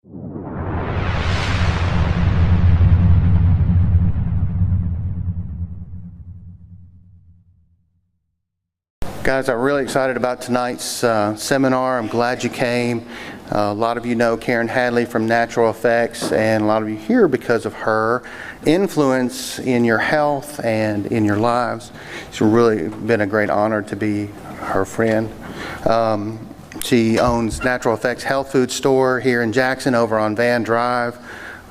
Guys, I'm really excited about tonight's seminar. I'm glad you came. A lot of you know Karen Hadley from Natural Effects, and a lot of you here because of her influence in your health and in your lives. It's really been a great honor to be her friend. She owns Natural Effects Health Food Store here in Jackson over on Van Drive.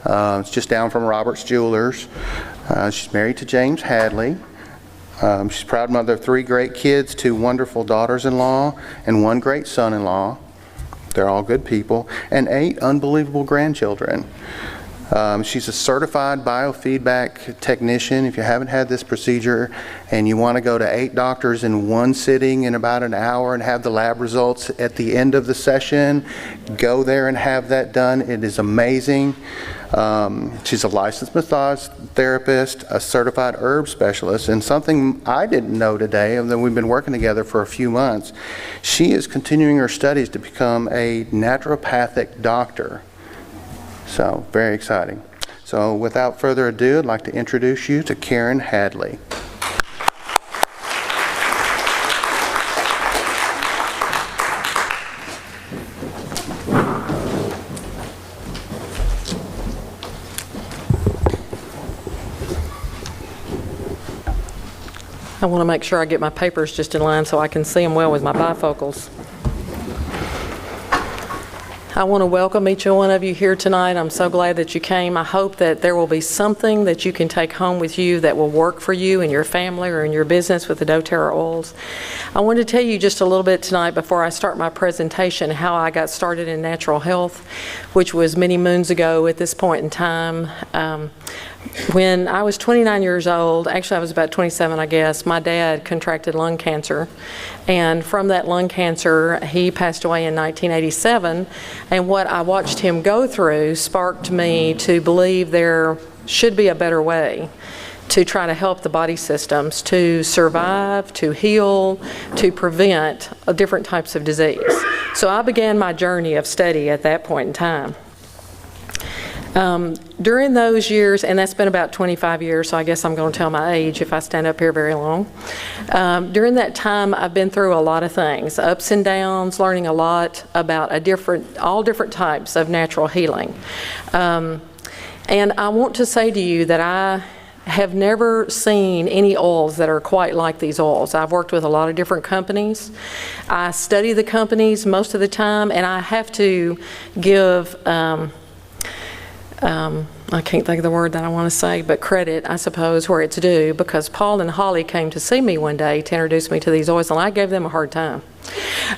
It's just down from Robert's Jewelers. She's married to James Hadley. She's a proud mother of 3 great kids, 2 wonderful daughters-in-law, and 1 great son-in-law. They're all good people, and 8 unbelievable grandchildren. She's a certified biofeedback technician. If you haven't had this procedure and you want to go to 8 doctors in one sitting in about an hour and have the lab results at the end of the session, go there and have that done. It is amazing. She's a licensed massage therapist, a certified herb specialist, and something I didn't know today, and then we've been working together for a few months. She is continuing her studies to become a naturopathic doctor. So, very exciting. So, without further ado, I'd like to introduce you to Karen Hadley. I want to make sure I get my papers just in line so I can see them well with my bifocals. I want to welcome each one of you here tonight. I'm so glad that you came. I hope that there will be something that you can take home with you that will work for you and your family or in your business with the doTERRA oils. I want to tell you just a little bit tonight before I start my presentation how I got started in natural health, which was many moons ago at this point in time. When I was 29 years old, actually I was about 27 I guess, my dad contracted lung cancer, and from that lung cancer he passed away in 1987, and what I watched him go through sparked me to believe there should be a better way to try to help the body systems to survive, to heal, to prevent different types of disease. So I began my journey of study at that point in time. During those years, and that's been about 25 years, so I guess I'm going to tell my age if I stand up here very long. During that time, I've been through a lot of things, ups and downs, learning a lot about all different types of natural healing. And I want to say to you that I have never seen any oils that are quite like these oils. I've worked with a lot of different companies. I study the companies most of the time, and I have to give I can't think of the word that I want to say, but credit, I suppose, where it's due, because Paul and Holly came to see me one day to introduce me to these oils, and I gave them a hard time.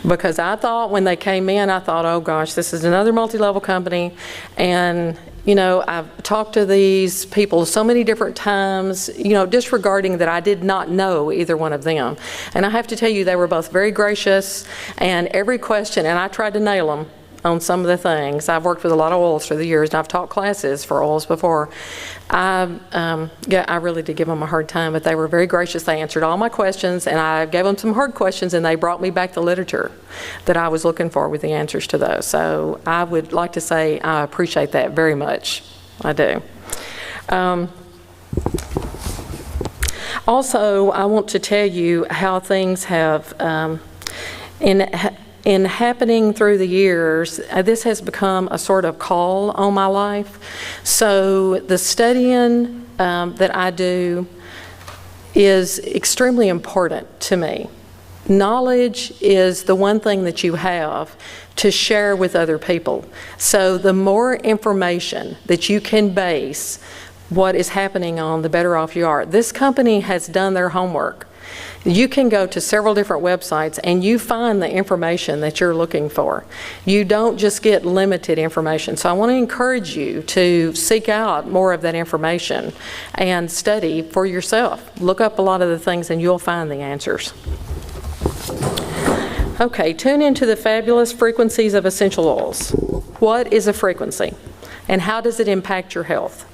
Because I thought when they came in, I thought, oh gosh, this is another multi-level company, and you know, I've talked to these people so many different times, you know, disregarding that I did not know either one of them. And I have to tell you, they were both very gracious, and every question, and I tried to nail them on some of the things. I've worked with a lot of oils through the years, and I've taught classes for oils before. I really did give them a hard time, but they were very gracious. They answered all my questions, and I gave them some hard questions, and they brought me back the literature that I was looking for with the answers to those. So I would like to say I appreciate that very much. I do. Also, I want to tell you how things have, in happening through the years, this has become a sort of call on my life. So the studying that I do is extremely important to me. Knowledge is the one thing that you have to share with other people. So the more information that you can base what is happening on, the better off you are. This company has done their homework. You can go to several different websites and you find the information that you're looking for. You don't just get limited information. So I want to encourage you to seek out more of that information and study for yourself. Look up a lot of the things and you'll find the answers. Okay, tune into the fabulous frequencies of essential oils. What is a frequency and how does it impact your health?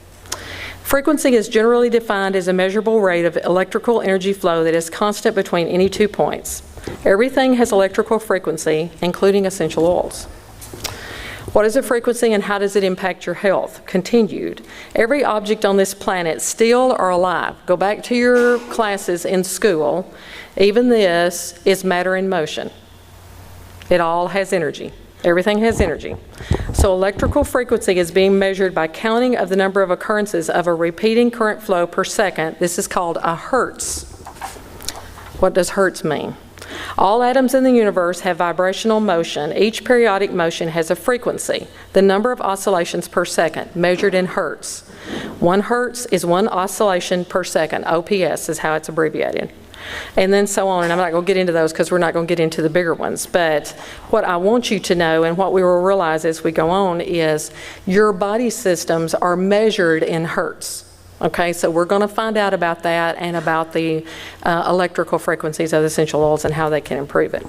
Frequency is generally defined as a measurable rate of electrical energy flow that is constant between any 2 points. Everything has electrical frequency, including essential oils. What is a frequency and how does it impact your health? Continued. Every object on this planet, still or alive, go back to your classes in school, even this is matter in motion. It all has energy. Everything has energy. So electrical frequency is being measured by counting of the number of occurrences of a repeating current flow per second. This is called a hertz. What does hertz mean? All atoms in the universe have vibrational motion. Each periodic motion has a frequency, the number of oscillations per second, measured in hertz. 1 hertz is 1 oscillation per second. OPS is how it's abbreviated. And then so on, and I'm not going to get into those because we're not going to get into the bigger ones. But what I want you to know, and what we will realize as we go on, is your body systems are measured in hertz. Okay, so we're going to find out about that and about the electrical frequencies of the essential oils and how they can improve it.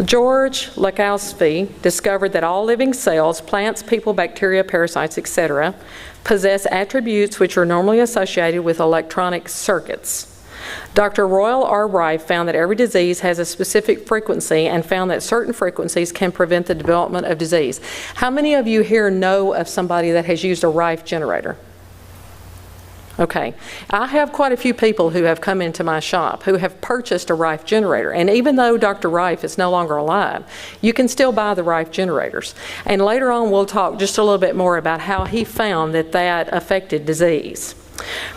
George Lakowski discovered that all living cells, plants, people, bacteria, parasites, etc., possess attributes which are normally associated with electronic circuits. Dr. Royal R. Rife found that every disease has a specific frequency and found that certain frequencies can prevent the development of disease. How many of you here know of somebody that has used a Rife generator? Okay, I have quite a few people who have come into my shop who have purchased a Rife generator, and even though Dr. Rife is no longer alive, you can still buy the Rife generators. And later on we'll talk just a little bit more about how he found that that affected disease.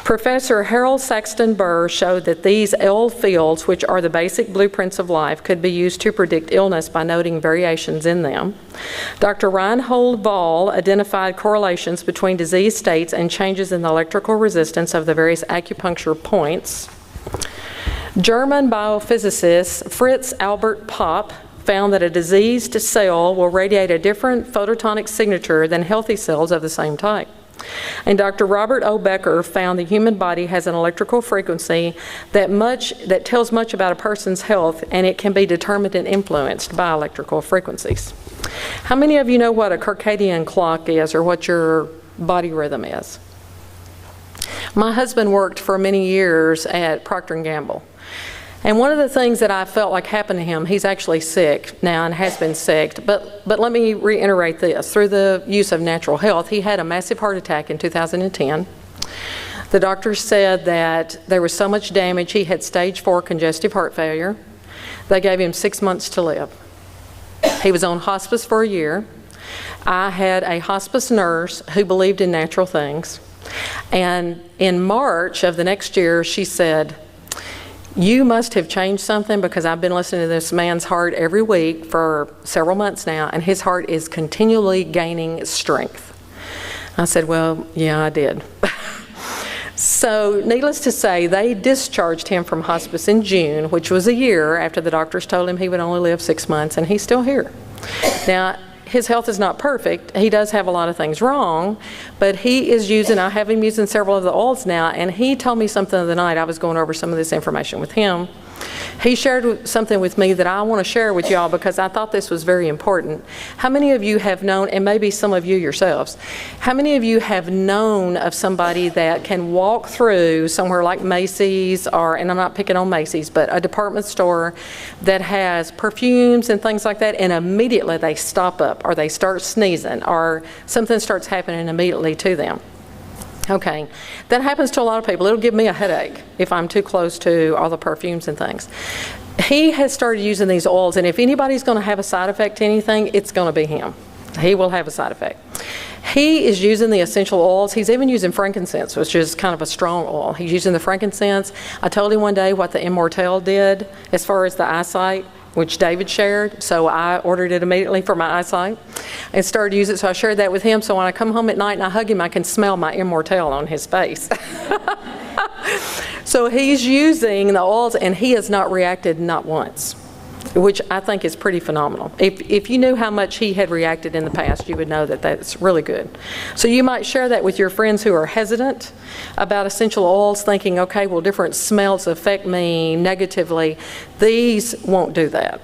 Professor Harold Saxton Burr showed that these L fields, which are the basic blueprints of life, could be used to predict illness by noting variations in them. Dr. Reinhold Ball identified correlations between disease states and changes in the electrical resistance of the various acupuncture points. German biophysicist Fritz Albert Popp found that a diseased cell will radiate a different photonic signature than healthy cells of the same type. And Dr. Robert O. Becker found the human body has an electrical frequency that tells much about a person's health, and it can be determined and influenced by electrical frequencies. How many of you know what a circadian clock is or what your body rhythm is? My husband worked for many years at Procter & Gamble. And one of the things that I felt like happened to him, he's actually sick now and has been sick, but let me reiterate this. Through the use of natural health, he had a massive heart attack in 2010. The doctors said that there was so much damage, he had stage 4 congestive heart failure. They gave him 6 months to live. He was on hospice for a year. I had a hospice nurse who believed in natural things. And in March of the next year, she said, "You must have changed something because I've been listening to this man's heart every week for several months now, and his heart is continually gaining strength." I said, "Well, yeah, I did." So needless to say, they discharged him from hospice in June, which was a year after the doctors told him he would only live 6 months, and he's still here. Now, his health is not perfect. He does have a lot of things wrong, but he is using, I have him using several of the oils now, and he told me something the other night. I was going over some of this information with him. He shared something with me that I want to share with y'all because I thought this was very important. How many of you have known, and maybe some of you yourselves, how many of you have known of somebody that can walk through somewhere like Macy's, or, and I'm not picking on Macy's, but a department store that has perfumes and things like that, and immediately they stop up or they start sneezing or something starts happening immediately to them? Okay, that happens to a lot of people. It'll give me a headache if I'm too close to all the perfumes and things. He has started using these oils, and if anybody's going to have a side effect to anything, it's going to be him. He will have a side effect. He is using the essential oils. He's even using frankincense, which is kind of a strong oil. He's using the frankincense. I told him one day what the Immortelle did as far as the eyesight, which David shared, so I ordered it immediately for my eyesight and started to use it. So I shared that with him, so when I come home at night and I hug him, I can smell my Immortelle on his face. So he's using the oils, and he has not reacted not once, which I think is pretty phenomenal. If you knew how much he had reacted in the past, you would know that that's really good. So you might share that with your friends who are hesitant about essential oils, thinking, okay, well, different smells affect me negatively. These won't do that.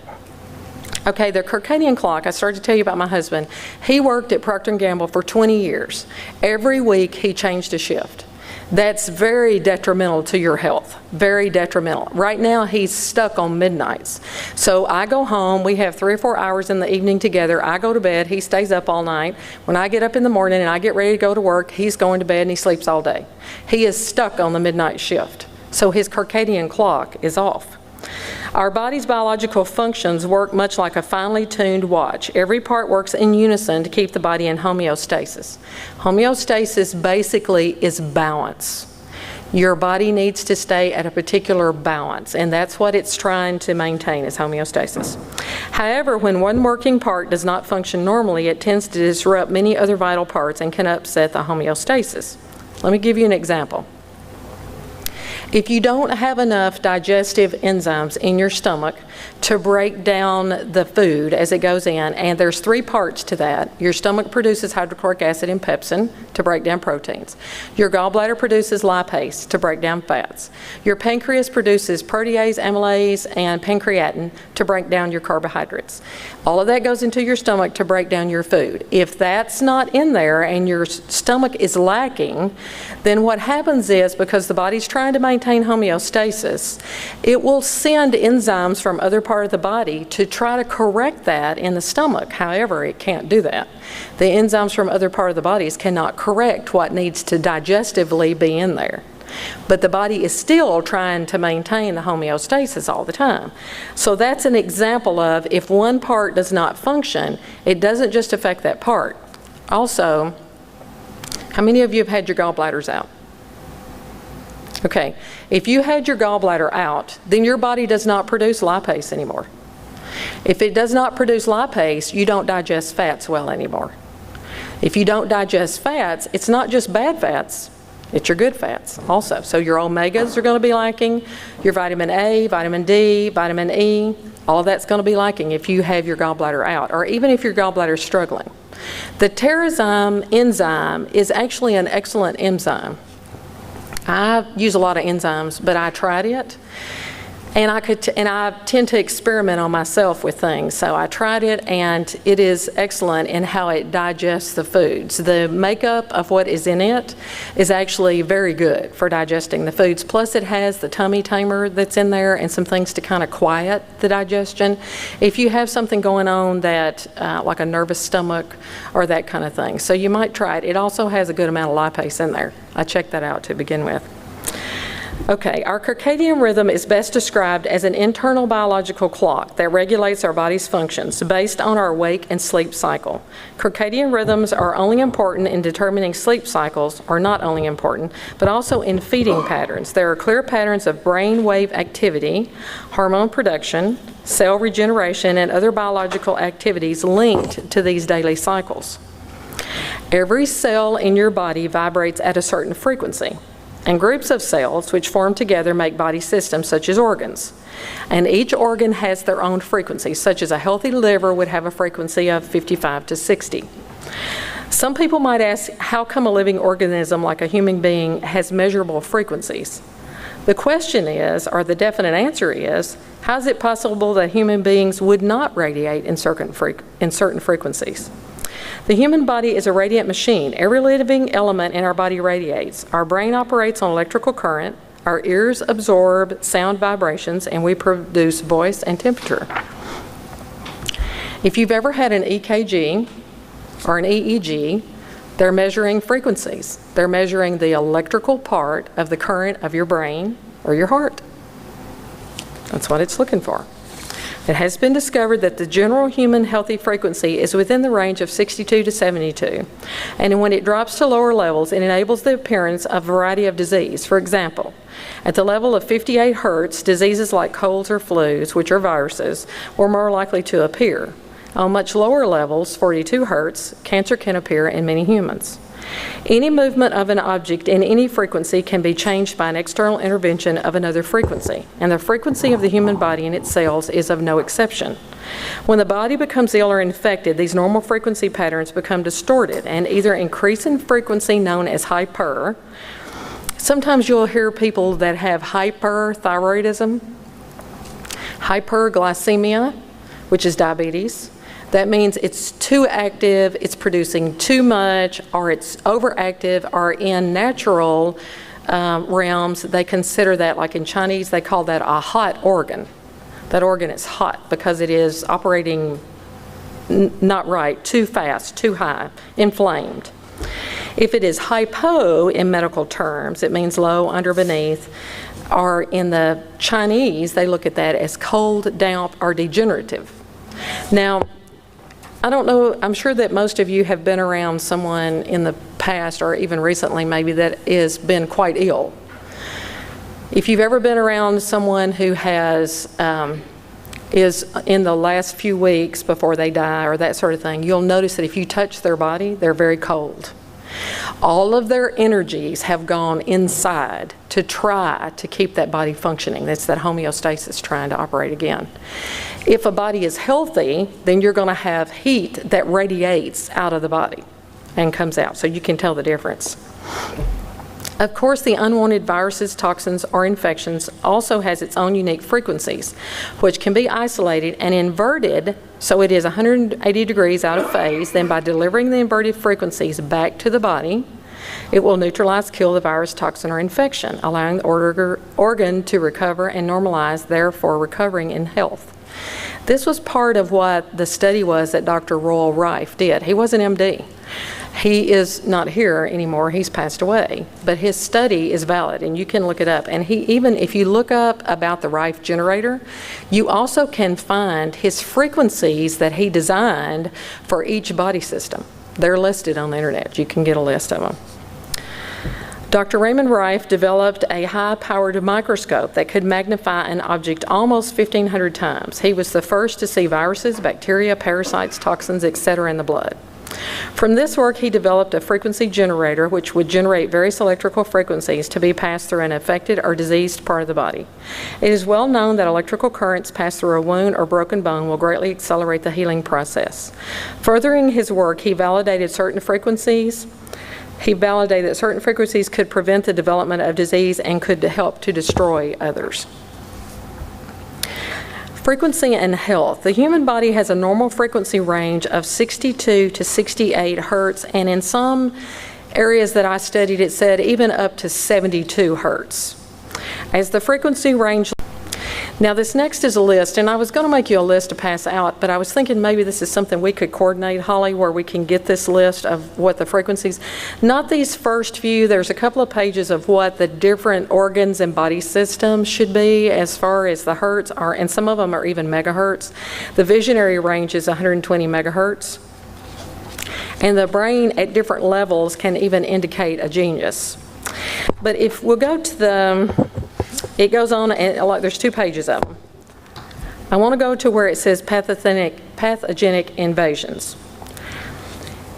Okay, the circadian clock, I started to tell you about my husband. He worked at Procter & Gamble for 20 years. Every week he changed a shift. That's very detrimental to your health, very detrimental. Right now, he's stuck on midnights. So I go home, we have 3 or 4 hours in the evening together, I go to bed, he stays up all night. When I get up in the morning and I get ready to go to work, he's going to bed and he sleeps all day. He is stuck on the midnight shift. So his circadian clock is off. Our body's biological functions work much like a finely tuned watch. Every part works in unison to keep the body in homeostasis. Homeostasis basically is balance. Your body needs to stay at a particular balance, and that's what it's trying to maintain, is homeostasis. However, when one working part does not function normally, it tends to disrupt many other vital parts and can upset the homeostasis. Let me give you an example. If you don't have enough digestive enzymes in your stomach to break down the food as it goes in, and there's 3 parts to that. Your stomach produces hydrochloric acid and pepsin to break down proteins. Your gallbladder produces lipase to break down fats. Your pancreas produces protease, amylase, and pancreatin to break down your carbohydrates. All of that goes into your stomach to break down your food. If that's not in there and your stomach is lacking, then what happens is, because the body's trying to maintain homeostasis, it will send enzymes from other part of the body to try to correct that in the stomach. However, it can't do that. The enzymes from other part of the bodies cannot correct what needs to digestively be in there. But the body is still trying to maintain the homeostasis all the time. So that's an example of, if one part does not function, it doesn't just affect that part. Also, how many of you have had your gallbladders out? Okay, if you had your gallbladder out, then your body does not produce lipase anymore. If it does not produce lipase, you don't digest fats well anymore. If you don't digest fats, it's not just bad fats, it's your good fats also. So your omegas are going to be lacking, your vitamin A, vitamin D, vitamin E, all of that's going to be lacking if you have your gallbladder out, or even if your gallbladder is struggling. The Terrazyme enzyme is actually an excellent enzyme. I use a lot of enzymes, but I tried it, and I tend to experiment on myself with things. So I tried it, and it is excellent in how it digests the foods. The makeup of what is in it is actually very good for digesting the foods. Plus, it has the tummy tamer that's in there and some things to kind of quiet the digestion. If you have something going on that, like a nervous stomach or that kind of thing, so you might try it. It also has a good amount of lipase in there. I checked that out to begin with. Okay, our circadian rhythm is best described as an internal biological clock that regulates our body's functions based on our wake and sleep cycle. Circadian rhythms are only important in determining sleep cycles, or not only important, but also in feeding patterns. There are clear patterns of brain wave activity, hormone production, cell regeneration, and other biological activities linked to these daily cycles. Every cell in your body vibrates at a certain frequency. And groups of cells which form together make body systems such as organs. And each organ has their own frequency, such as a healthy liver would have a frequency of 55 to 60. Some people might ask, how come a living organism like a human being has measurable frequencies? The question is, or the definite answer is, how is it possible that human beings would not radiate in certain frequencies? The human body is a radiant machine. Every living element in our body radiates. Our brain operates on electrical current, our ears absorb sound vibrations, and we produce voice and temperature. If you've ever had an EKG or an EEG, they're measuring frequencies. They're measuring the electrical part of the current of your brain or your heart. That's what it's looking for. It has been discovered that the general human healthy frequency is within the range of 62 to 72. And when it drops to lower levels, it enables the appearance of a variety of disease. For example, at the level of 58 hertz, diseases like colds or flus, which are viruses, were more likely to appear. On much lower levels, 42 hertz, cancer can appear in many humans. Any movement of an object in any frequency can be changed by an external intervention of another frequency, and the frequency of the human body and its cells is of no exception. When the body becomes ill or infected, these normal frequency patterns become distorted and either increase in frequency, known as hyper. Sometimes you'll hear people that have hyperthyroidism, hyperglycemia, which is diabetes. That means it's too active, it's producing too much, or it's overactive, or in natural realms, they consider that, like in Chinese, they call that a hot organ. That organ is hot because it is operating not right, too fast, too high, inflamed. If it is hypo in medical terms, it means low, under, beneath, or in the Chinese, they look at that as cold, damp, or degenerative. Now, I don't know, I'm sure that most of you have been around someone in the past or even recently maybe that has been quite ill. If you've ever been around someone who has, is in the last few weeks before they die or that sort of thing, you'll notice that if you touch their body, they're very cold. All of their energies have gone inside to try to keep that body functioning. That's that homeostasis trying to operate again. If a body is healthy, then you're going to have heat that radiates out of the body and comes out, so you can tell the difference. Of course, the unwanted viruses, toxins, or infections also has its own unique frequencies, which can be isolated and inverted so it is 180 degrees out of phase. Then by delivering the inverted frequencies back to the body, it will neutralize, kill the virus, toxin, or infection, allowing the organ to recover and normalize, therefore recovering in health. This was part of what the study was that Dr. Royal Rife did. He was an MD. He is not here anymore, he's passed away, but his study is valid and you can look it up. And he, even if you look up about the Rife generator, you also can find his frequencies that he designed for each body system. They're listed on the internet, you can get a list of them. Dr. Raymond Rife developed a high-powered microscope that could magnify an object almost 1,500 times. He was the first to see viruses, bacteria, parasites, toxins, etc. in the blood. From this work, he developed a frequency generator which would generate various electrical frequencies to be passed through an affected or diseased part of the body. It is well known that electrical currents passed through a wound or broken bone will greatly accelerate the healing process. Furthering his work, he validated that certain frequencies could prevent the development of disease and could help to destroy others. Frequency and health. The human body has a normal frequency range of 62 to 68 hertz, and in some areas that I studied, it said even up to 72 hertz. As the frequency range. Now this next is a list, and I was going to make you a list to pass out, but I was thinking maybe this is something we could coordinate, Holly, where we can get this list of what the frequencies, not these first few, there's a couple of pages of what the different organs and body systems should be as far as the hertz are, and some of them are even megahertz. The visionary range is 120 megahertz. And the brain at different levels can even indicate a genius. But if we'll go to the, it goes on, and like there's 2 pages of them. I want to go to where it says pathogenic invasions.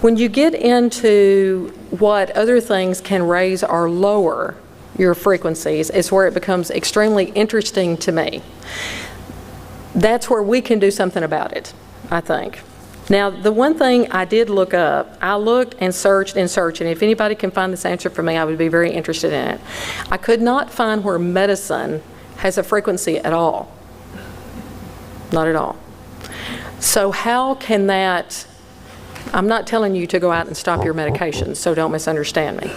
When you get into what other things can raise or lower your frequencies, is where it becomes extremely interesting to me. That's where we can do something about it, I think. Now, the one thing I did look up, I looked and searched, and if anybody can find this answer for me, I would be very interested in it. I could not find where medicine has a frequency at all. Not at all. So how can that, I'm not telling you to go out and stop your medications, so don't misunderstand me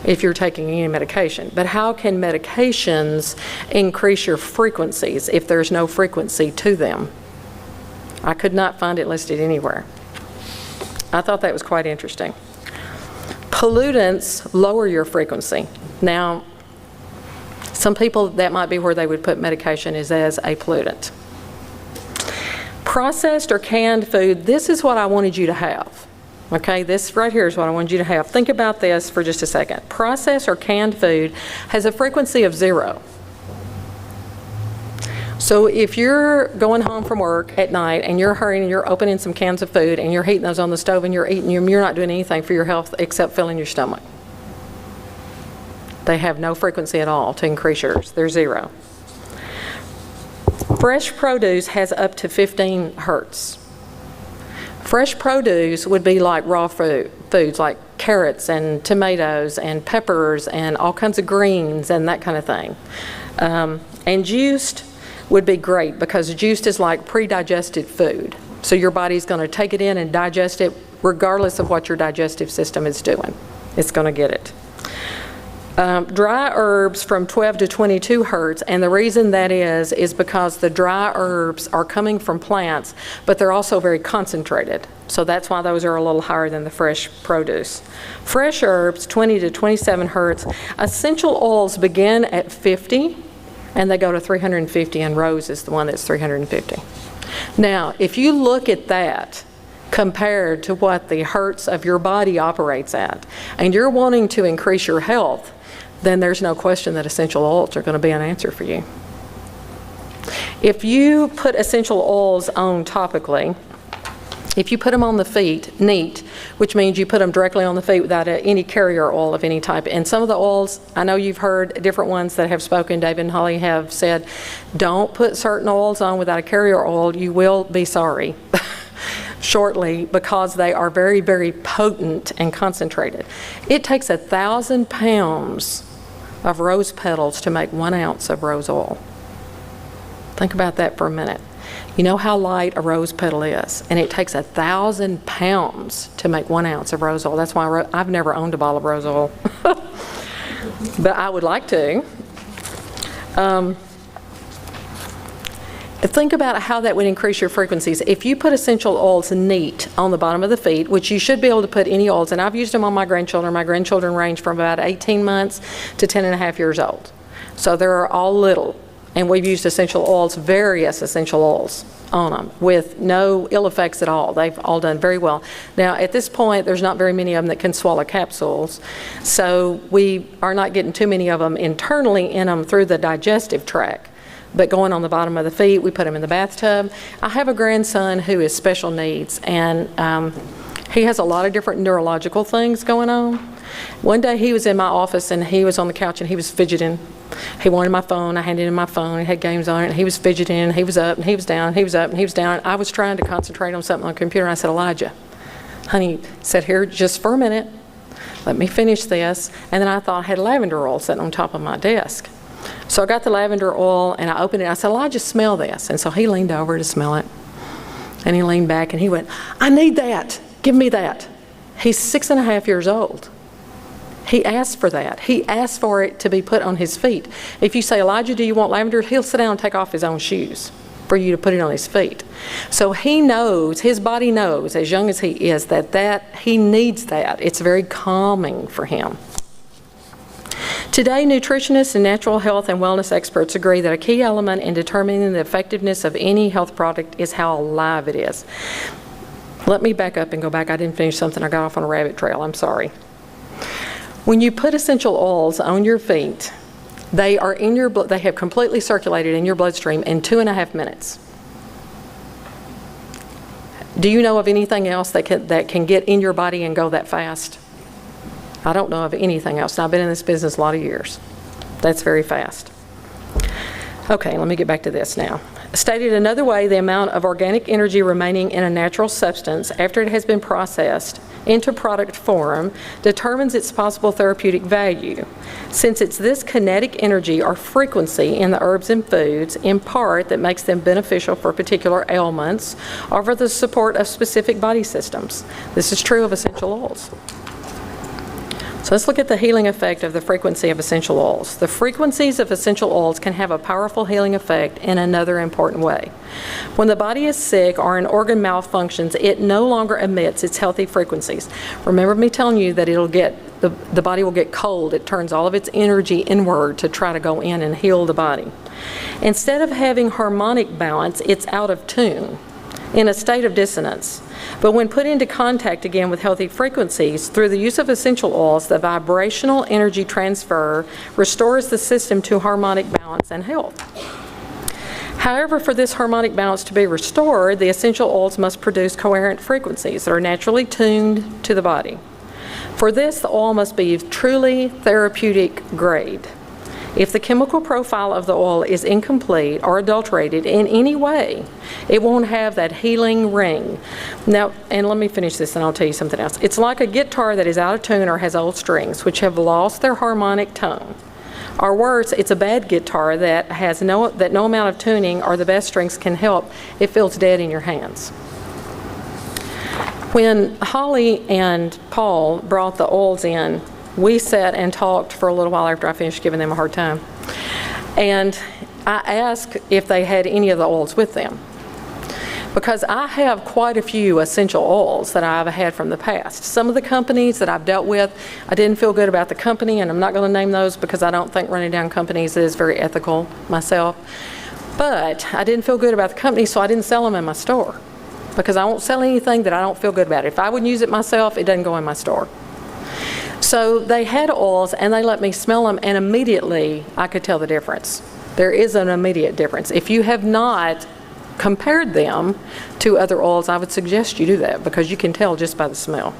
if you're taking any medication, but how can medications increase your frequencies if there's no frequency to them? I could not find it listed anywhere. I thought that was quite interesting. Pollutants lower your frequency. Now, some people, that might be where they would put medication, is as a pollutant. Processed or canned food, this is what I wanted you to have. Okay, this right here is what I wanted you to have. Think about this for just a second. Processed or canned food has a frequency of 0. So if you're going home from work at night and you're hurrying and you're opening some cans of food and you're heating those on the stove and you're eating them, you're not doing anything for your health except filling your stomach. They have no frequency at all to increase yours. They're 0. Fresh produce has up to 15 hertz. Fresh produce would be like raw foods like carrots and tomatoes and peppers and all kinds of greens and that kind of thing. And juiced would be great because juiced is like pre-digested food. So your body's going to take it in and digest it regardless of what your digestive system is doing. It's going to get it. Dry herbs from 12 to 22 hertz, and the reason that is because the dry herbs are coming from plants, but they're also very concentrated. So that's why those are a little higher than the fresh produce. Fresh herbs, 20 to 27 hertz. Essential oils begin at 50, and they go to 350, and rose is the one that's 350. Now, if you look at that, compared to what the hertz of your body operates at, and you're wanting to increase your health, then there's no question that essential oils are going to be an answer for you. If you put essential oils on topically, if you put them on the feet, neat, which means you put them directly on the feet without any carrier oil of any type. And some of the oils, I know you've heard different ones that have spoken, David and Holly have said, don't put certain oils on without a carrier oil. You will be sorry shortly, because they are very, very potent and concentrated. It takes 1,000 pounds of rose petals to make 1 ounce of rose oil. Think about that for a minute. You know how light a rose petal is, and it takes 1,000 pounds to make 1 ounce of rose oil. That's why I've never owned a bottle of rose oil, but I would like to. Think about how that would increase your frequencies. If you put essential oils neat on the bottom of the feet, which you should be able to put any oils, and I've used them on my grandchildren. My grandchildren range from about 18 months to 10 and a half years old. So they're all little. And we've used essential oils, various essential oils on them with no ill effects at all. They've all done very well. Now, at this point, there's not very many of them that can swallow capsules. So we are not getting too many of them internally in them through the digestive tract. But going on the bottom of the feet, we put them in the bathtub. I have a grandson who is special needs, and he has a lot of different neurological things going on. One day he was in my office, and he was on the couch, and he was fidgeting. He wanted my phone. I handed him my phone. It had games on it, and he was fidgeting, and he was up, and he was down, and he was up, and he was down. I was trying to concentrate on something on the computer, and I said, Elijah, honey, sit here just for a minute. Let me finish this. And then I thought I had lavender oil sitting on top of my desk. So I got the lavender oil, and I opened it. I said, Elijah, smell this. And so he leaned over to smell it. And he leaned back, and he went, I need that. Give me that. He's 6.5 years old. He asked for that. He asked for it to be put on his feet. If you say, Elijah, do you want lavender? He'll sit down and take off his own shoes for you to put it on his feet. So he knows, his body knows, as young as he is, that he needs that. It's very calming for him. Today, nutritionists and natural health and wellness experts agree that a key element in determining the effectiveness of any health product is how alive it is. Let me back up and go back. I didn't finish something. I got off on a rabbit trail. I'm sorry. When you put essential oils on your feet, they are in your blood. They have completely circulated in your bloodstream in 2.5 minutes. Do you know of anything else that can get in your body and go that fast? I don't know of anything else. I've been in this business a lot of years. That's very fast. Okay, let me get back to this now. Stated another way, the amount of organic energy remaining in a natural substance after it has been processed into product form determines its possible therapeutic value. Since it's this kinetic energy or frequency in the herbs and foods, in part, that makes them beneficial for particular ailments or for the support of specific body systems. This is true of essential oils. So let's look at the healing effect of the frequency of essential oils. The frequencies of essential oils can have a powerful healing effect in another important way. When the body is sick or an organ malfunctions, it no longer emits its healthy frequencies. Remember me telling you that the body will get cold. It turns all of its energy inward to try to go in and heal the body. Instead of having harmonic balance, it's out of tune, in a state of dissonance. But when put into contact again with healthy frequencies, through the use of essential oils, the vibrational energy transfer restores the system to harmonic balance and health. However, for this harmonic balance to be restored, the essential oils must produce coherent frequencies that are naturally tuned to the body. For this, the oil must be truly therapeutic grade. If the chemical profile of the oil is incomplete or adulterated in any way, it won't have that healing ring. Now, and let me finish this and I'll tell you something else. It's like a guitar that is out of tune or has old strings which have lost their harmonic tone. Or worse, it's a bad guitar that no amount of tuning or the best strings can help. It feels dead in your hands. When Holly and Paul brought the oils in we sat and talked for a little while after I finished giving them a hard time. And I asked if they had any of the oils with them, because I have quite a few essential oils that I've had from the past. Some of the companies that I've dealt with, I didn't feel good about the company, and I'm not going to name those because I don't think running down companies is very ethical myself. But I didn't feel good about the company, so I didn't sell them in my store, because I won't sell anything that I don't feel good about. If I wouldn't use it myself, it doesn't go in my store. So they had oils, and they let me smell them, and immediately I could tell the difference. There is an immediate difference. If you have not compared them to other oils, I would suggest you do that, because you can tell just by the smell.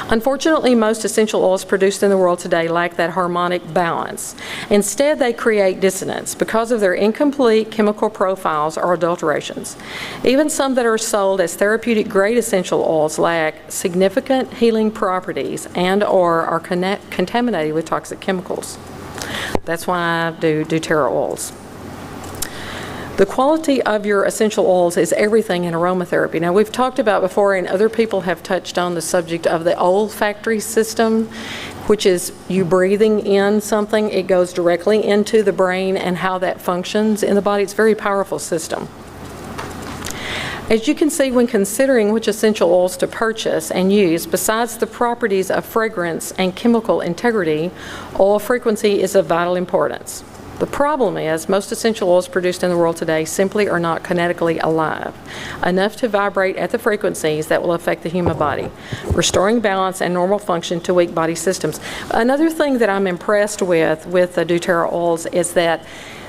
Unfortunately, most essential oils produced in the world today lack that harmonic balance. Instead, they create dissonance because of their incomplete chemical profiles or adulterations. Even some that are sold as therapeutic grade essential oils lack significant healing properties and/or are contaminated with toxic chemicals. That's why I do doTERRA oils. The quality of your essential oils is everything in aromatherapy. Now, we've talked about before, and other people have touched on the subject of the olfactory system, which is you breathing in something, it goes directly into the brain, and how that functions in the body. It's a very powerful system. As you can see, when considering which essential oils to purchase and use, besides the properties of fragrance and chemical integrity, oil frequency is of vital importance. The problem is most essential oils produced in the world today simply are not kinetically alive, enough to vibrate at the frequencies that will affect the human body, restoring balance and normal function to weak body systems. Another thing that I'm impressed with the doTERRA oils is that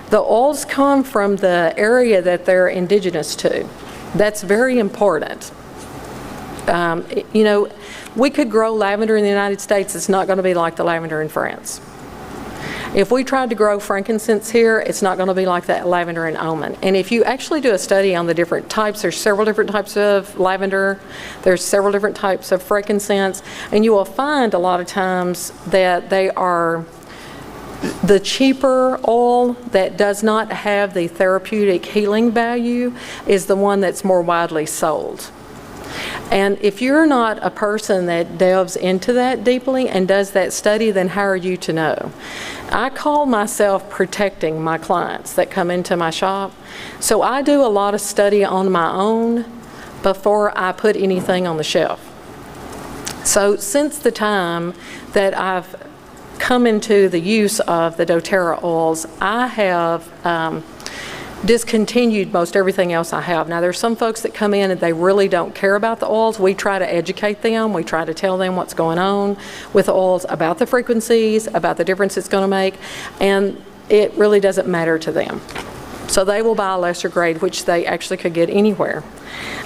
the oils come from the area that they're indigenous to. That's very important. You know, we could grow lavender in the United States. It's not going to be like the lavender in France. If we tried to grow frankincense here, it's not going to be like that lavender in Oman. And if you actually do a study on the different types, there's several different types of lavender, there's several different types of frankincense, and you will find a lot of times that they are the cheaper oil that does not have the therapeutic healing value is the one that's more widely sold. And if you're not a person that delves into that deeply and does that study, then how are you to know? I call myself protecting my clients that come into my shop. So I do a lot of study on my own before I put anything on the shelf. So since the time that I've come into the use of the doTERRA oils, I have discontinued most everything else I have. Now, there's some folks that come in and they really don't care about the oils. We try to educate them. We try to tell them what's going on with the oils, about the frequencies, about the difference it's going to make, and it really doesn't matter to them. So they will buy a lesser grade, which they actually could get anywhere.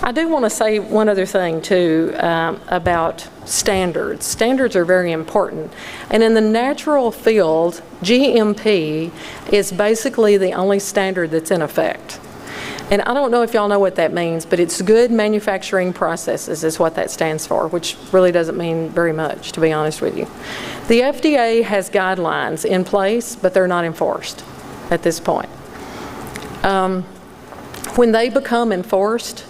I do want to say one other thing, too, about standards. Standards are very important. And in the natural field, GMP is basically the only standard that's in effect. And I don't know if y'all know what that means, but it's good manufacturing processes is what that stands for, which really doesn't mean very much, to be honest with you. The FDA has guidelines in place, but they're not enforced at this point. When they become enforced,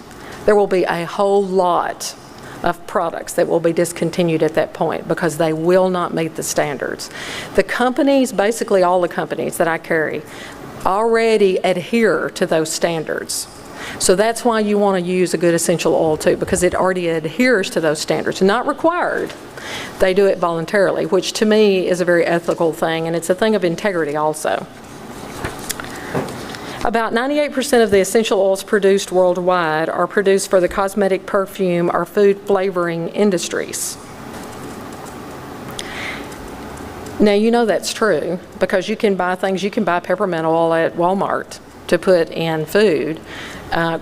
there will be a whole lot of products that will be discontinued at that point because they will not meet the standards. The companies, basically all the companies that I carry, already adhere to those standards. So that's why you want to use a good essential oil too, because it already adheres to those standards. Not required. They do it voluntarily, which to me is a very ethical thing, and it's a thing of integrity also. About 98% of the essential oils produced worldwide are produced for the cosmetic, perfume, or food flavoring industries. Now, you know that's true because you can buy things, you can buy peppermint oil at Walmart to put in food.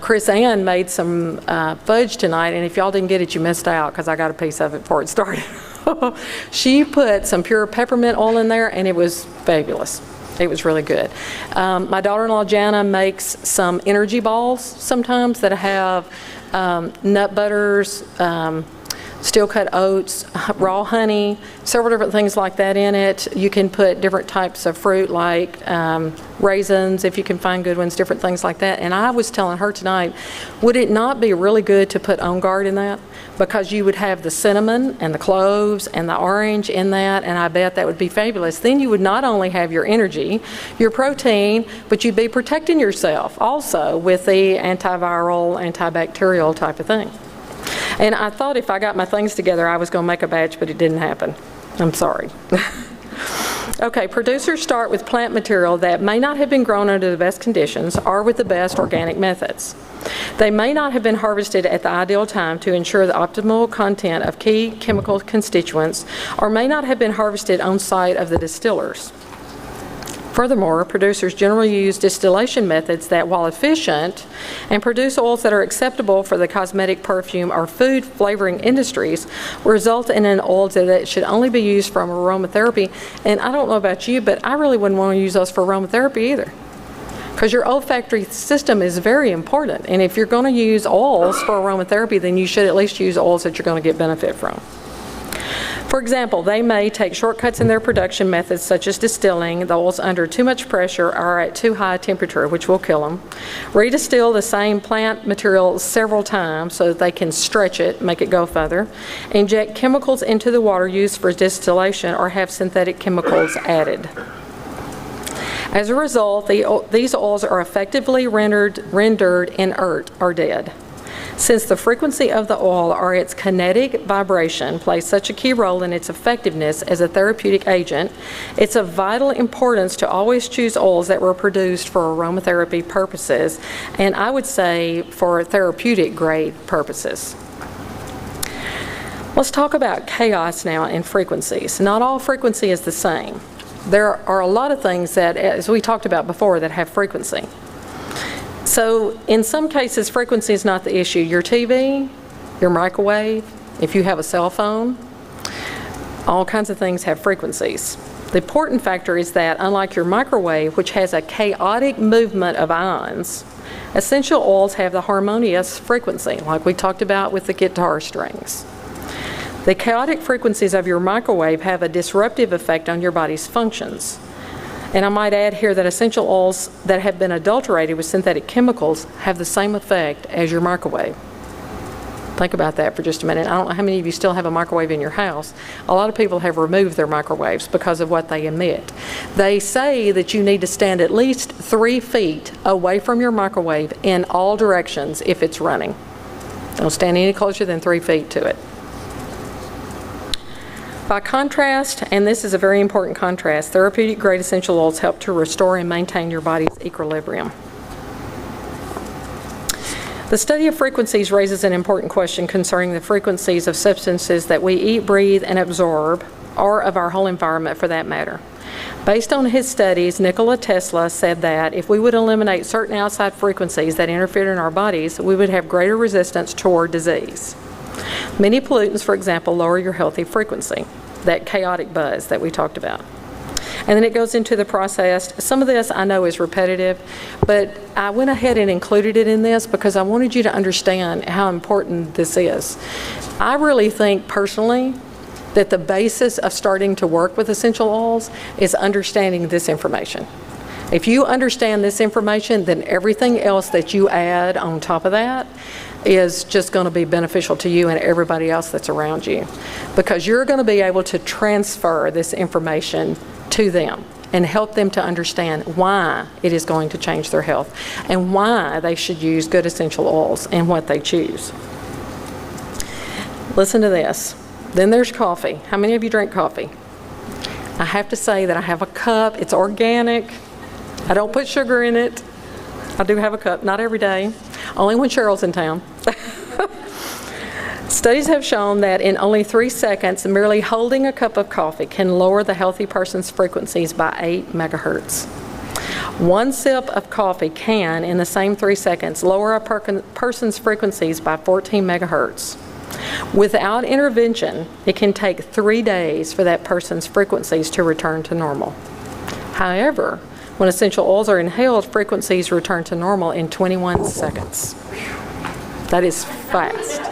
Chris Ann made some fudge tonight, and if y'all didn't get it, you missed out because I got a piece of it before it started. She put some pure peppermint oil in there, and it was fabulous. It was really good. My daughter-in-law Jana makes some energy balls sometimes that have nut butters, steel-cut oats, raw honey, several different things like that in it. You can put different types of fruit like raisins, if you can find good ones, different things like that. And I was telling her tonight, would it not be really good to put On Guard in that? Because you would have the cinnamon and the cloves and the orange in that, and I bet that would be fabulous. Then you would not only have your energy, your protein, but you'd be protecting yourself also with the antiviral, antibacterial type of thing. And I thought if I got my things together, I was going to make a batch, but it didn't happen. I'm sorry. Okay, producers start with plant material that may not have been grown under the best conditions or with the best organic methods. They may not have been harvested at the ideal time to ensure the optimal content of key chemical constituents, or may not have been harvested on site of the distillers. Furthermore, producers generally use distillation methods that, while efficient and produce oils that are acceptable for the cosmetic, perfume, or food flavoring industries, result in an oil that should only be used from aromatherapy. And I don't know about you, but I really wouldn't want to use those for aromatherapy either, because your olfactory system is very important. And if you're going to use oils for aromatherapy, then you should at least use oils that you're going to get benefit from. For example, they may take shortcuts in their production methods, such as distilling the oils under too much pressure or at too high a temperature, which will kill them. Redistill the same plant material several times so that they can stretch it, make it go further. Inject chemicals into the water used for distillation, or have synthetic chemicals added. As a result, these oils are effectively rendered inert or dead. Since the frequency of the oil or its kinetic vibration plays such a key role in its effectiveness as a therapeutic agent, it's of vital importance to always choose oils that were produced for aromatherapy purposes, and I would say for therapeutic grade purposes. Let's talk about chaos now and frequencies. Not all frequency is the same. There are a lot of things that, as we talked about before, that have frequency. So in some cases, frequency is not the issue. Your TV, your microwave, if you have a cell phone, all kinds of things have frequencies. The important factor is that, unlike your microwave, which has a chaotic movement of ions, essential oils have the harmonious frequency, like we talked about with the guitar strings. The chaotic frequencies of your microwave have a disruptive effect on your body's functions. And I might add here that essential oils that have been adulterated with synthetic chemicals have the same effect as your microwave. Think about that for just a minute. I don't know how many of you still have a microwave in your house. A lot of people have removed their microwaves because of what they emit. They say that you need to stand at least 3 feet away from your microwave in all directions if it's running. Don't stand any closer than 3 feet to it. By contrast, and this is a very important contrast, therapeutic grade essential oils help to restore and maintain your body's equilibrium. The study of frequencies raises an important question concerning the frequencies of substances that we eat, breathe, and absorb, or of our whole environment for that matter. Based on his studies, Nikola Tesla said that if we would eliminate certain outside frequencies that interfered in our bodies, we would have greater resistance toward disease. Many pollutants, for example, lower your healthy frequency, that chaotic buzz that we talked about. And then it goes into the process. Some of this I know is repetitive, but I went ahead and included it in this because I wanted you to understand how important this is. I really think personally that the basis of starting to work with essential oils is understanding this information. If you understand this information, then everything else that you add on top of that is just going to be beneficial to you and everybody else that's around you, because you're going to be able to transfer this information to them and help them to understand why it is going to change their health and why they should use good essential oils and what they choose. Listen to this. Then there's coffee. How many of you drink coffee? I have to say that I have a cup. It's organic. I don't put sugar in it. I do have a cup, not every day, only when Cheryl's in town. Studies have shown that in only 3 seconds, merely holding a cup of coffee can lower the healthy person's frequencies by 8 megahertz. 1 sip of coffee can, in the same 3 seconds, lower a person's frequencies by 14 megahertz. Without intervention, it can take 3 days for that person's frequencies to return to normal. However, when essential oils are inhaled, frequencies return to normal in 21 seconds. That is fast.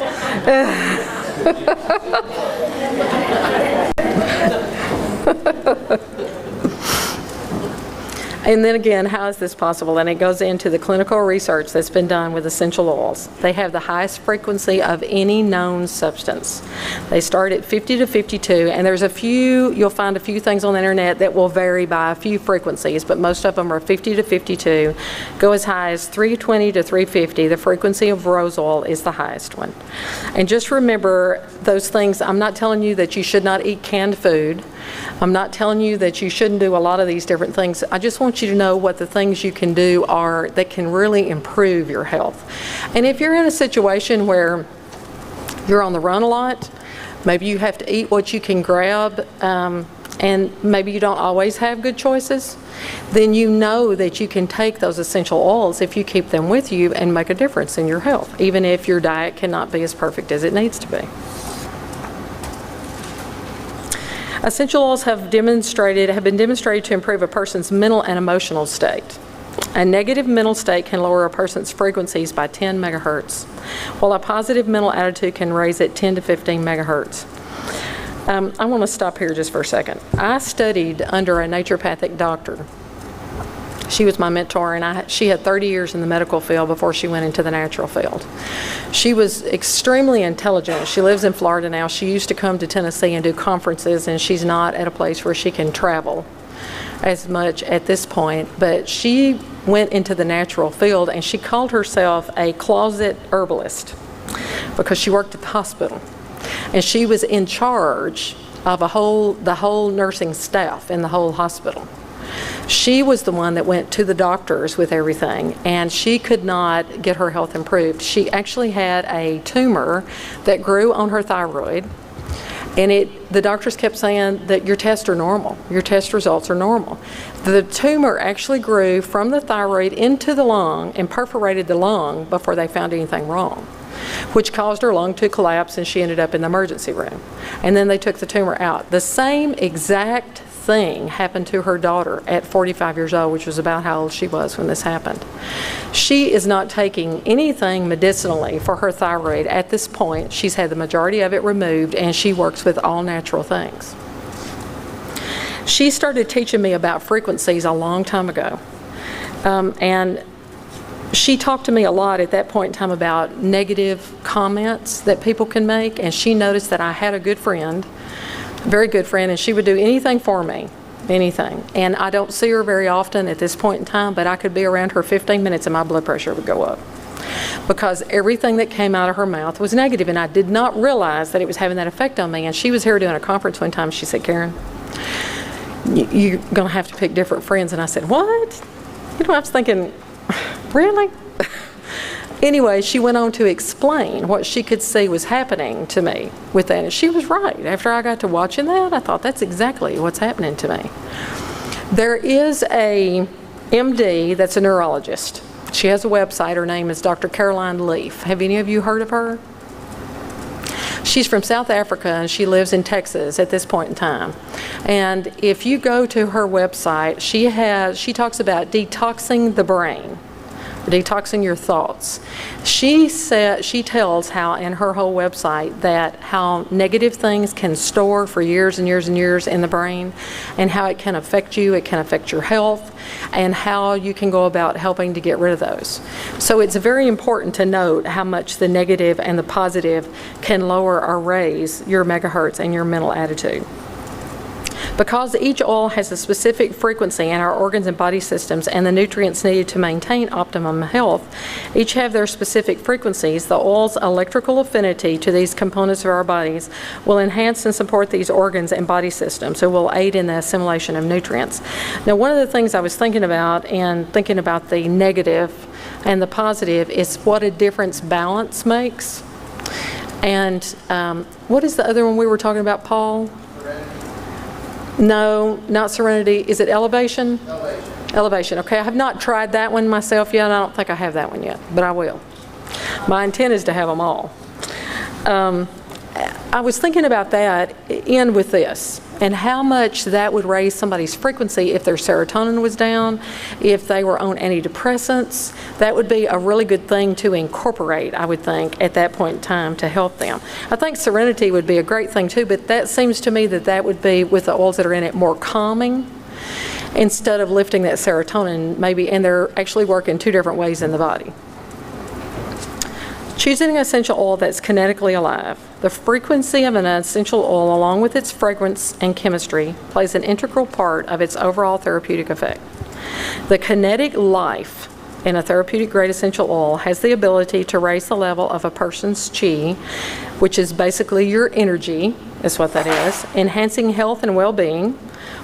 And then again, how is this possible? And it goes into the clinical research that's been done with essential oils. They have the highest frequency of any known substance. They start at 50 to 52, and there's a few, you'll find a few things on the internet that will vary by a few frequencies, but most of them are 50 to 52, go as high as 320 to 350. The frequency of rose oil is the highest one. And just remember those things. I'm not telling you that you should not eat canned food. I'm not telling you that you shouldn't do a lot of these different things. I just want you to know what the things you can do are that can really improve your health. And if you're in a situation where you're on the run a lot, maybe you have to eat what you can grab, and maybe you don't always have good choices, then you know that you can take those essential oils if you keep them with you and make a difference in your health, even if your diet cannot be as perfect as it needs to be. Essential oils have been demonstrated to improve a person's mental and emotional state. A negative mental state can lower a person's frequencies by 10 megahertz, while a positive mental attitude can raise it 10 to 15 megahertz. I want to stop here just for a second. I studied under a naturopathic doctor. She was my mentor, and she had 30 years in the medical field before she went into the natural field. She was extremely intelligent. She lives in Florida now. She used to come to Tennessee and do conferences, and she's not at a place where she can travel as much at this point. But she went into the natural field, and she called herself a closet herbalist because she worked at the hospital. And she was in charge of the whole nursing staff in the whole hospital. She was the one that went to the doctors with everything, and she could not get her health improved. She actually had a tumor that grew on her thyroid, and the doctors kept saying that your tests are normal, your test results are normal. The tumor actually grew from the thyroid into the lung and perforated the lung before they found anything wrong, which caused her lung to collapse, and she ended up in the emergency room. And then they took the tumor out. The same exact thing happened to her daughter at 45 years old, which was about how old she was when this happened. She is not taking anything medicinally for her thyroid at this point. She's had the majority of it removed, and she works with all natural things. She started teaching me about frequencies a long time ago, and she talked to me a lot at that point in time about negative comments that people can make, and she noticed that I had a good friend, very good friend, and she would do anything for me, anything. And I don't see her very often at this point in time, but I could be around her 15 minutes and my blood pressure would go up because everything that came out of her mouth was negative, and I did not realize that it was having that effect on me. And she was here doing a conference one time. She said, "Karen, you're going to have to pick different friends." And I said, "What?" You know, I was thinking, really? Anyway, she went on to explain what she could see was happening to me with that. And she was right. After I got to watching that, I thought, that's exactly what's happening to me. There is a MD that's a neurologist. She has a website. Her name is Dr. Caroline Leaf. Have any of you heard of her? She's from South Africa, and she lives in Texas at this point in time. And if you go to her website, she talks about detoxing the brain, detoxing your thoughts. She tells how in her whole website that how negative things can store for years and years and years in the brain, and how it can affect you, it can affect your health, and how you can go about helping to get rid of those. So it's very important to note how much the negative and the positive can lower or raise your megahertz and your mental attitude. Because each oil has a specific frequency in our organs and body systems and the nutrients needed to maintain optimum health, each have their specific frequencies. The oil's electrical affinity to these components of our bodies will enhance and support these organs and body systems, so will aid in the assimilation of nutrients. Now, one of the things I was thinking about in thinking about the negative and the positive is what a difference balance makes. And what is the other one we were talking about, Paul? No, not Serenity. Is it Elevation? Elevation. Okay, I have not tried that one myself yet. I don't think I have that one yet, but I will. My intent is to have them all. I was thinking about that in with this and how much that would raise somebody's frequency if their serotonin was down, if they were on antidepressants. That would be a really good thing to incorporate, I would think, at that point in time to help them. I think Serenity would be a great thing too, but that seems to me that that would be, with the oils that are in it, more calming instead of lifting that serotonin maybe, and they're actually working two different ways in the body. Choosing an essential oil that's kinetically alive. The frequency of an essential oil, along with its fragrance and chemistry, plays an integral part of its overall therapeutic effect. The kinetic life in a therapeutic grade essential oil has the ability to raise the level of a person's chi, which is basically your energy, is what that is, enhancing health and well-being,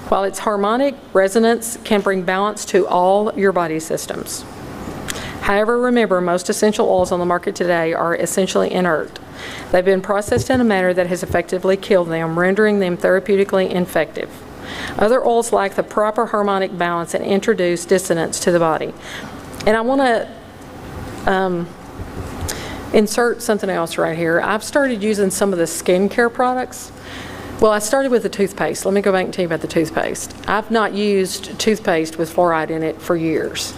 while its harmonic resonance can bring balance to all your body systems. However, remember, most essential oils on the market today are essentially inert. They've been processed in a manner that has effectively killed them, rendering them therapeutically ineffective. Other oils lack the proper harmonic balance and introduce dissonance to the body. And I want to insert something else right here. I've started using some of the skincare products. Well, I started with the toothpaste. Let me go back and tell you about the toothpaste. I've not used toothpaste with fluoride in it for years.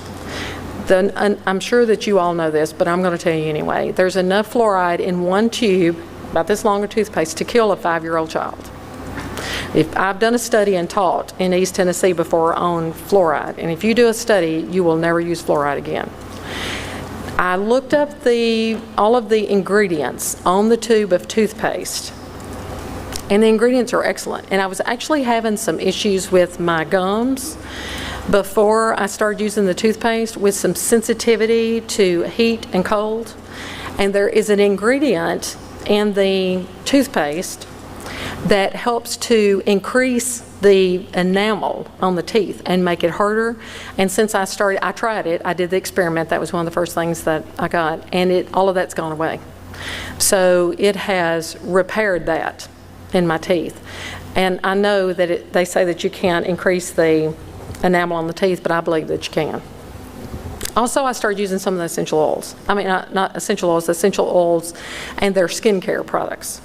I'm sure that you all know this, but I'm going to tell you anyway. There's enough fluoride in one tube, about this long of toothpaste, to kill a 5-year-old child. I've done a study and taught in East Tennessee before on fluoride, and if you do a study, you will never use fluoride again. I looked up all of the ingredients on the tube of toothpaste, and the ingredients are excellent. And I was actually having some issues with my gums before I started using the toothpaste, with some sensitivity to heat and cold. And there is an ingredient in the toothpaste that helps to increase the enamel on the teeth and make it harder. And since I tried it, I did the experiment. That was one of the first things that I got, and all of that's gone away. So it has repaired that in my teeth. And I know that they say that you can't increase the enamel on the teeth, but I believe that you can. Also, I started using some of the essential oils. I mean, not essential oils, essential oils and their skincare products.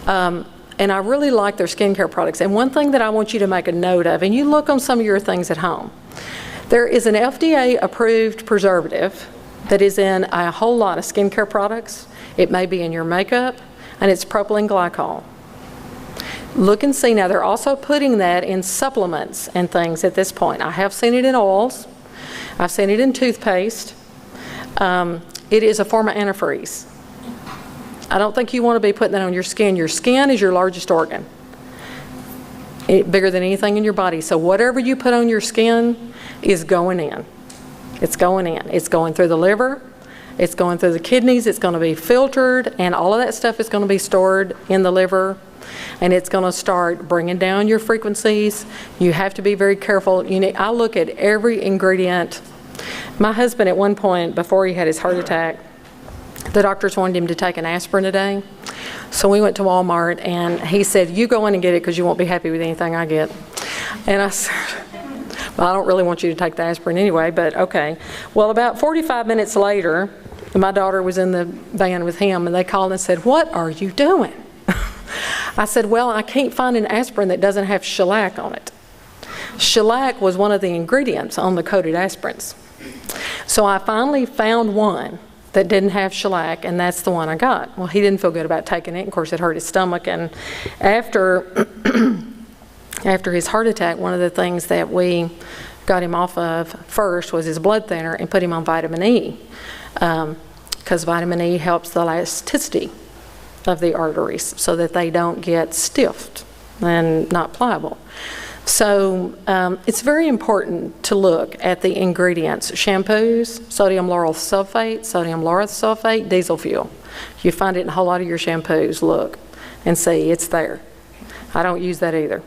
And I really like their skincare products. And one thing that I want you to make a note of, and you look on some of your things at home, there is an FDA-approved preservative that is in a whole lot of skincare products. It may be in your makeup, and it's propylene glycol. Look and see. Now, they're also putting that in supplements and things at this point. I have seen it in oils. I've seen it in toothpaste. It is a form of antifreeze. I don't think you want to be putting that on your skin. Your skin is your largest organ, bigger than anything in your body. So whatever you put on your skin is going in. It's going in. It's going through the liver. It's going through the kidneys. It's going to be filtered, and all of that stuff is going to be stored in the liver. And it's going to start bringing down your frequencies. You have to be very careful. I look at every ingredient. My husband, at one point, before he had his heart attack, the doctors wanted him to take an aspirin a day. So we went to Walmart, and he said, "You go in and get it because you won't be happy with anything I get." And I said, "Well, I don't really want you to take the aspirin anyway, but okay." Well, about 45 minutes later, my daughter was in the van with him, and they called and said, "What are you doing?" I said, "Well, I can't find an aspirin that doesn't have shellac on it." Shellac was one of the ingredients on the coated aspirins. So I finally found one that didn't have shellac, and that's the one I got. Well, he didn't feel good about taking it. Of course, it hurt his stomach. And after his heart attack, one of the things that we got him off of first was his blood thinner and put him on vitamin E, because vitamin E helps the elasticity of the arteries so that they don't get stiffed and not pliable. So it's very important to look at the ingredients. Shampoos, sodium lauryl sulfate, diesel fuel. You find it in a whole lot of your shampoos. Look and see, it's there. I don't use that either.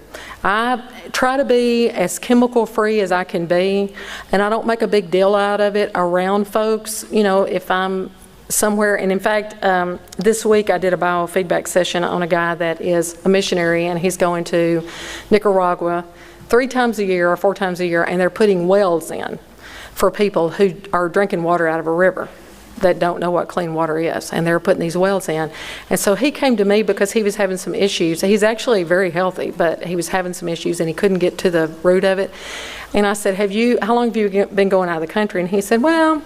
I try to be as chemical free as I can be, and I don't make a big deal out of it around folks. If I'm somewhere, and in fact, this week I did a biofeedback session on a guy that is a missionary, and he's going to Nicaragua 3 times a year or 4 times a year, and they're putting wells in for people who are drinking water out of a river. that don't know what clean water is, and they're putting these wells in. And so he came to me because he was having some issues. He's actually very healthy, but he was having some issues and he couldn't get to the root of it. And I said, how long have you been going out of the country? And he said, well,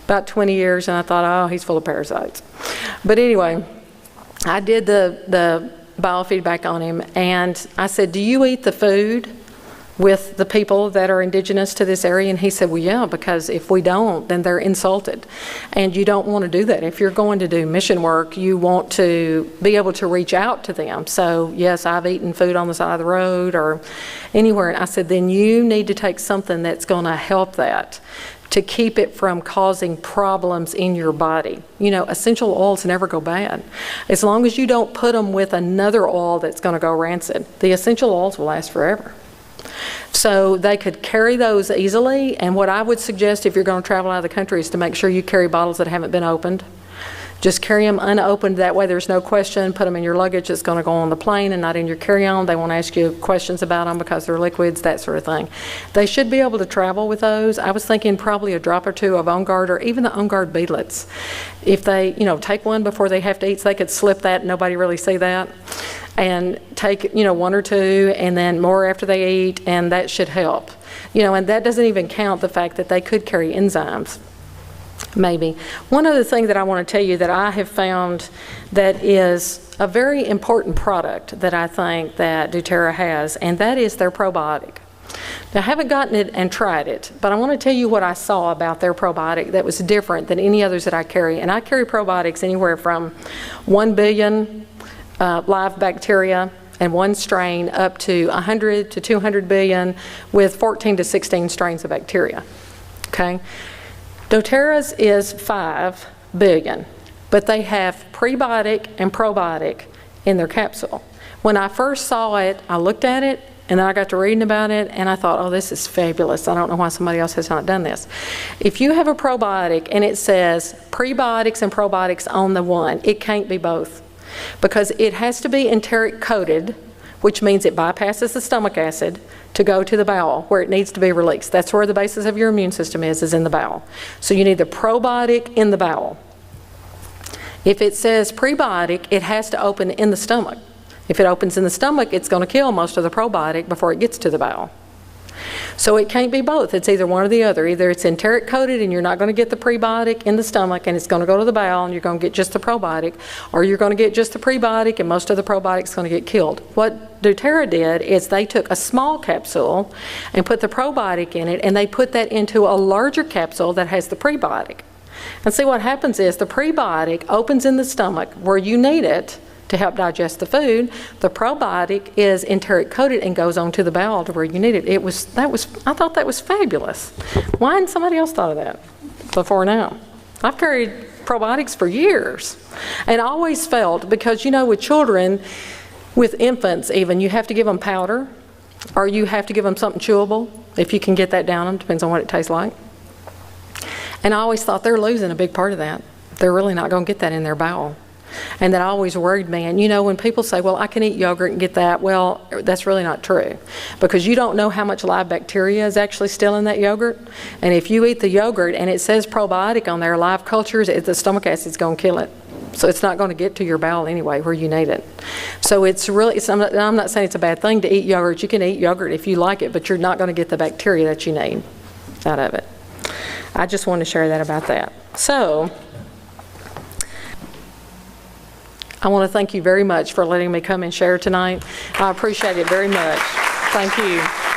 about 20 years. And I thought, oh, he's full of parasites. But anyway, I did the biofeedback on him, and I said, do you eat the food with the people that are indigenous to this area? And he said, well, yeah, because if we don't, then they're insulted. And you don't want to do that. If you're going to do mission work, you want to be able to reach out to them. So yes, I've eaten food on the side of the road or anywhere. And I said, then you need to take something that's going to help that, to keep it from causing problems in your body. You know, essential oils never go bad. As long as you don't put them with another oil that's going to go rancid, the essential oils will last forever. So they could carry those easily, and what I would suggest if you're going to travel out of the country is to make sure you carry bottles that haven't been opened. Just carry them unopened, that way there's no question. Put them in your luggage that's going to go on the plane and not in your carry-on. They won't ask you questions about them because they're liquids, that sort of thing. They should be able to travel with those. I was thinking probably a drop or two of On Guard, or even the On Guard beadlets. If they, take one before they have to eat, so they could slip that and nobody really see that. And take, one or two, and then more after they eat, and that should help. And that doesn't even count the fact that they could carry enzymes, maybe. One other thing that I want to tell you that I have found that is a very important product that I think that doTERRA has, and that is their probiotic. Now, I haven't gotten it and tried it, but I want to tell you what I saw about their probiotic that was different than any others that I carry. And I carry probiotics anywhere from 1 billion live bacteria and one strain up to 100 to 200 billion with 14 to 16 strains of bacteria. Okay? doTERRA's is 5 billion, but they have prebiotic and probiotic in their capsule. When I first saw it, I looked at it, and then I got to reading about it, and I thought, oh, this is fabulous. I don't know why somebody else has not done this. If you have a probiotic and it says prebiotics and probiotics on the one, it can't be both, because it has to be enteric coated, which means it bypasses the stomach acid to go to the bowel where it needs to be released. That's where the basis of your immune system is in the bowel. So you need the probiotic in the bowel. If it says prebiotic, it has to open in the stomach. If it opens in the stomach, it's going to kill most of the probiotic before it gets to the bowel. So it can't be both. It's either one or the other. Either it's enteric coated and you're not going to get the prebiotic in the stomach and it's going to go to the bowel and you're going to get just the probiotic, or you're going to get just the prebiotic and most of the probiotic is going to get killed. What doTERRA did is they took a small capsule and put the probiotic in it, and they put that into a larger capsule that has the prebiotic. And see, what happens is the prebiotic opens in the stomach where you need it to help digest the food. The probiotic is enteric coated and goes on to the bowel to where you need it. I thought that was fabulous. Why hadn't somebody else thought of that before now? I've carried probiotics for years, and I always felt, because with children, with infants even, you have to give them powder, or you have to give them something chewable, if you can get that down them, depends on what it tastes like. And I always thought they're losing a big part of that. They're really not going to get that in their bowel. And that always worried me. And when people say, well, I can eat yogurt and get that, well, that's really not true, because you don't know how much live bacteria is actually still in that yogurt. And if you eat the yogurt and it says probiotic on there, live cultures, the stomach acid's going to kill it. So it's not going to get to your bowel anyway where you need it. So I'm not saying it's a bad thing to eat yogurt. You can eat yogurt if you like it, but you're not going to get the bacteria that you need out of it. I just wanted to share that about that. So I want to thank you very much for letting me come and share tonight. I appreciate it very much. Thank you.